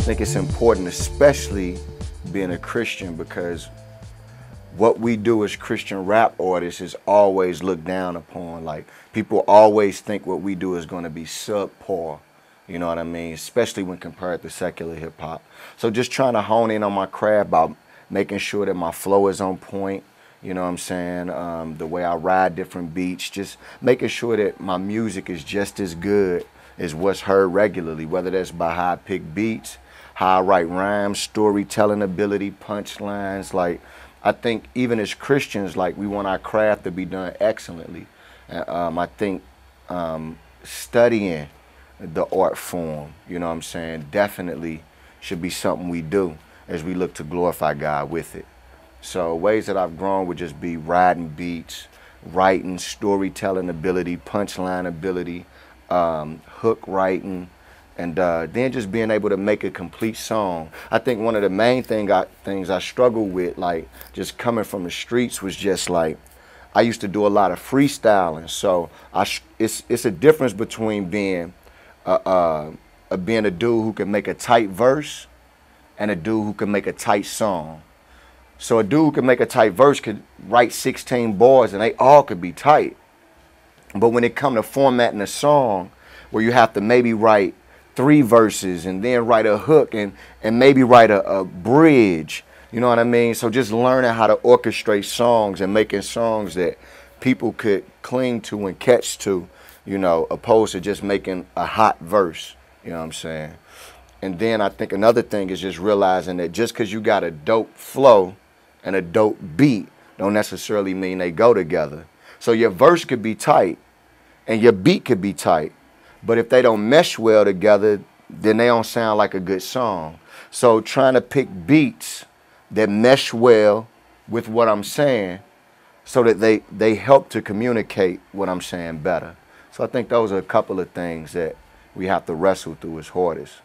think it's important, especially being a Christian, because what we do as Christian rap artists is always looked down upon. Like, people always think what we do is going to be subpar. You know what I mean? Especially when compared to secular hip hop. So just trying to hone in on my craft by making sure that my flow is on point. You know what I'm saying? The way I ride different beats, just making sure that my music is just as good as what's heard regularly, whether that's by how I pick beats, how I write rhymes, storytelling ability, punchlines. Like, I think even as Christians, like, we want our craft to be done excellently. I think studying the art form, you know what I'm saying, definitely should be something we do as we look to glorify God with it. So ways that I've grown would just be riding beats, writing, storytelling ability, punchline ability, hook writing, and then just being able to make a complete song. I think one of the main things I struggled with, like, just coming from the streets, was just like, I used to do a lot of freestyling. So it's a difference between being a dude who can make a tight verse and a dude who can make a tight song. So a dude who can make a tight verse could write 16 bars and they all could be tight. But when it comes to formatting a song, where you have to maybe write 3 verses and then write a hook and maybe write a bridge, you know what I mean? So just learning how to orchestrate songs and making songs that people could cling to and catch to, you know, opposed to just making a hot verse, you know what I'm saying? And then I think another thing is just realizing that just because you got a dope flow and a dope beat don't necessarily mean they go together. So your verse could be tight and your beat could be tight, but if they don't mesh well together, then they don't sound like a good song. So trying to pick beats that mesh well with what I'm saying so that they help to communicate what I'm saying better. So I think those are a couple of things that we have to wrestle through as artists.